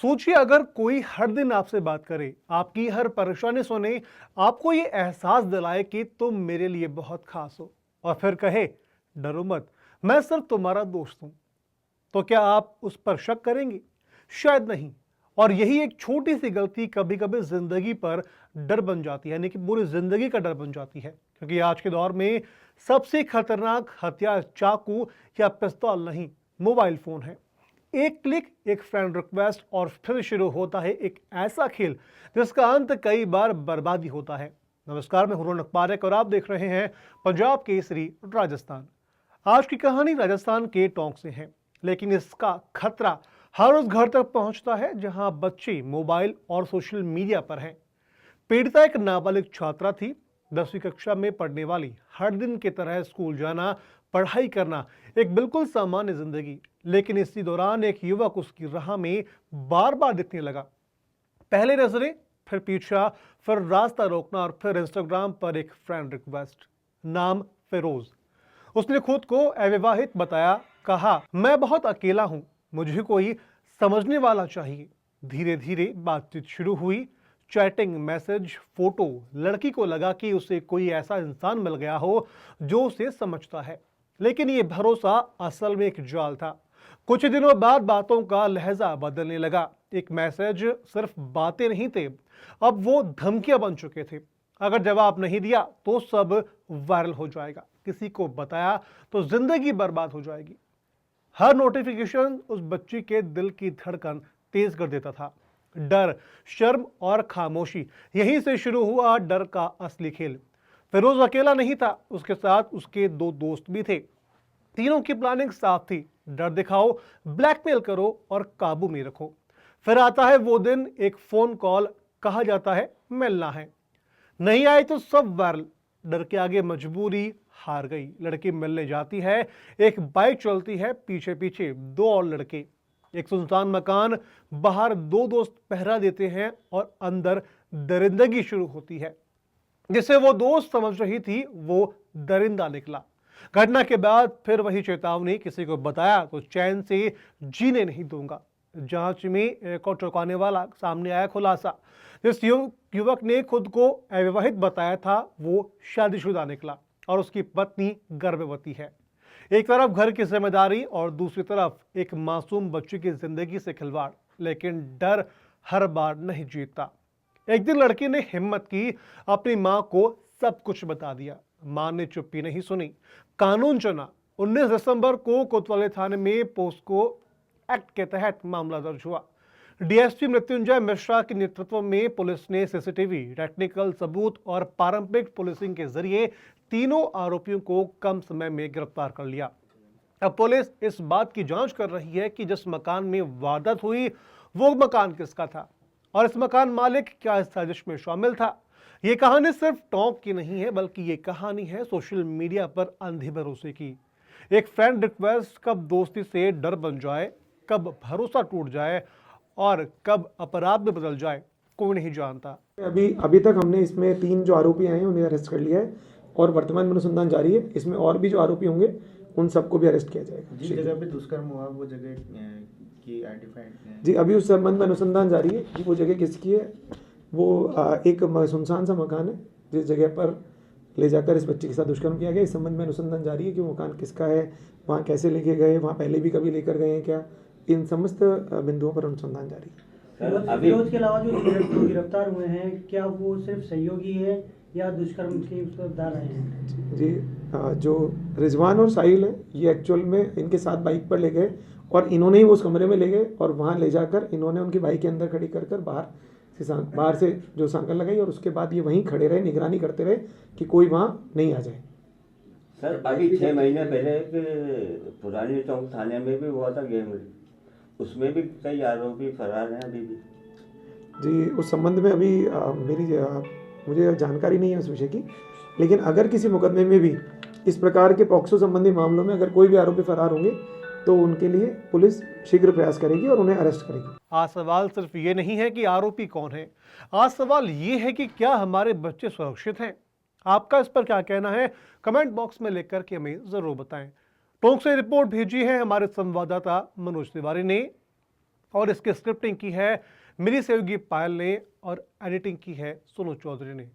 सोचिए अगर कोई हर दिन आपसे बात करे, आपकी हर परेशानी सुने, आपको ये एहसास दिलाए कि तुम मेरे लिए बहुत खास हो और फिर कहे डरो मत, मैं सिर्फ तुम्हारा दोस्त हूं। तो क्या आप उस पर शक करेंगे? शायद नहीं। और यही एक छोटी सी गलती कभी कभी जिंदगी पर डर बन जाती है, यानी कि पूरी जिंदगी का डर बन जाती है। क्योंकि आज के दौर में सबसे खतरनाक हथियार चाकू या पिस्तौल नहीं, मोबाइल फोन है। एक क्लिक, एक फ्रेंड रिक्वेस्ट और फिर शुरू होता है एक ऐसा खेल जिसका अंत कई बार बर्बादी होता है। नमस्कार, मैं हुरन पारेख और आप देख रहे हैं पंजाब केसरी राजस्थान। आज की कहानी राजस्थान के टोंक से है, लेकिन इसका खतरा हर उस घर तक पहुंचता है जहां बच्चे मोबाइल और सोशल मीडिया पर हैं। पीड़िता एक नाबालिग छात्रा थी, 10वीं कक्षा में पढ़ने वाली। हर दिन की तरह स्कूल जाना, पढ़ाई करना, एक बिल्कुल सामान्य जिंदगी। लेकिन इसी दौरान एक युवक उसकी राह में बार बार दिखने लगा। पहले नजरें, फिर पीछा, फिर रास्ता रोकना और फिर इंस्टाग्राम पर एक फ्रेंड रिक्वेस्ट। नाम फिरोज। उसने खुद को अविवाहित बताया, कहा मैं बहुत अकेला हूं, मुझे कोई समझने वाला चाहिए। धीरे धीरे बातचीत शुरू हुई, चैटिंग, मैसेज, फोटो। लड़की को लगा कि उसे कोई ऐसा इंसान मिल गया हो जो उसे समझता है। लेकिन यह भरोसा असल में एक जाल था। कुछ दिनों बाद बातों का लहजा बदलने लगा। एक मैसेज सिर्फ बातें नहीं थे, अब वो धमकियां बन चुके थे। अगर जवाब नहीं दिया तो सब वायरल हो जाएगा, किसी को बताया तो जिंदगी बर्बाद हो जाएगी। हर नोटिफिकेशन उस बच्ची के दिल की धड़कन तेज कर देता था। डर, शर्म और खामोशी, यहीं से शुरू हुआ डर का असली खेल। फिरोज अकेला नहीं था, उसके साथ उसके दो दोस्त भी थे। तीनों की प्लानिंग साफ थी, डर दिखाओ, ब्लैकमेल करो और काबू में रखो। फिर आता है वो दिन, एक फोन कॉल, कहा जाता है मिलना है। नहीं आए तो सब वायरल। डर के आगे मजबूरी हार गई। लड़की मिलने जाती है, एक बाइक चलती है, पीछे पीछे दो और लड़के। एक सुनसान मकान, बाहर दो दोस्त पहरा देते हैं और अंदर दरिंदगी शुरू होती है। जिसे वो दोस्त समझ रही थी वो दरिंदा निकला। घटना के बाद फिर वही चेतावनी, किसी को बताया तो चैन से जीने नहीं दूंगा। जांच में एक और चौंकाने वाला सामने आया खुलासा। जिस युवक ने खुद को अविवाहित बताया था वो शादीशुदा निकला और उसकी पत्नी गर्भवती है। एक तरफ घर की जिम्मेदारी और दूसरी तरफ एक मासूम बच्चे की जिंदगी से खिलवाड़। लेकिन डर हर बार नहीं जीतता। एक दिन लड़की ने हिम्मत की, अपनी मां को सब कुछ बता दिया। मां ने चुप्पी नहीं सुनी, कानून चुना। 19 दिसंबर को कोतवाली थाने में पोस्को एक्ट के तहत मामला दर्ज हुआ। डीएसपी मृत्युंजय मिश्रा के नेतृत्व में पुलिस ने सीसीटीवी, टेक्निकल सबूत और पारंपरिक पुलिसिंग के जरिए तीनों आरोपियों को कम समय में गिरफ्तार कर लिया। अब पुलिस इस बात की जांच कर रही है कि जिस मकान में वारदात हुई वो मकान किसका था और इस मकान मालिक क्या इस साजिश में शामिल था। ये कहानी सिर्फ टॉक की नहीं है, बल्कि ये कहानी है सोशल मीडिया पर अंधे भरोसे की। एक फ्रेंड रिक्वेस्ट कब दोस्ती से डर बन जाए, कब भरोसा टूट जाए और कब अपराध में बदल जाए, कोई नहीं जानता। अभी तक हमने इसमें 3 जो आरोपी आए हैं उन्हें अरेस्ट कर लिया है और वर्तमान में अनुसंधान जारी है। इसमें और भी जो आरोपी होंगे उन सबको भी अरेस्ट किया जाएगा। जिस जगह पे दुष्कर्म हुआ वो जगह की आइडेंटिफाइड जी, अभी उस संबंध में अनुसंधान जारी है कि वो जगह किसकी है। वो एक सुनसान सा मकान है जिस जगह पर ले जाकर इस बच्चे के साथ दुष्कर्म किया गया। इस संबंध में अनुसंधान जारी है कि वो मकान किसका है, वहाँ कैसे लेके गए, वहाँ पहले भी कभी लेकर गए हैं क्या, इन समस्त बिंदुओं पर अनुसंधान जारी है। फिरोज के अलावा जो गिरफ्तार हुए हैं, क्या वो सिर्फ सहयोगी है या दुष्कर्म के दार हैं? जी, जो रिजवान और साहिल है ये एक्चुअल में इनके साथ बाइक पर ले गए और इन्होंने ही उस कमरे में ले गए और वहाँ ले जाकर इन्होंने उनकी बाइक के अंदर खड़ी कर बाहर से जो सांकल लगाई और उसके बाद ये वहीं खड़े रहे, निगरानी करते रहे कि कोई वहाँ नहीं आ जाए। सर, अभी 6 महीने पहले पुरानी चौक थाने में भी हुआ था गैंग, उसमें भी कई आरोपी फरार हैं अभी भी। जी, उस संबंध में अभी मुझे जानकारी नहीं है उस विषय की, लेकिन अगर किसी मुकदमे में भी इस प्रकार के पॉक्सो संबंधी मामलों में अगर कोई भी आरोपी फरार होंगे तो उनके लिए पुलिस शीघ्र प्रयास करेगी और उन्हें अरेस्ट करेगी। आज सवाल सिर्फ ये नहीं है कि आरोपी कौन है, आज सवाल ये है कि क्या हमारे बच्चे सुरक्षित हैं। आपका इस पर क्या कहना है, कमेंट बॉक्स में लिख करके हमें जरूर बताएं। टोंक से रिपोर्ट भेजी है हमारे संवाददाता मनोज तिवारी ने। और इसकी स्क्रिप्टिंग की है मेरी सहयोगी पायल ने और एडिटिंग की है सोनू चौधरी ने।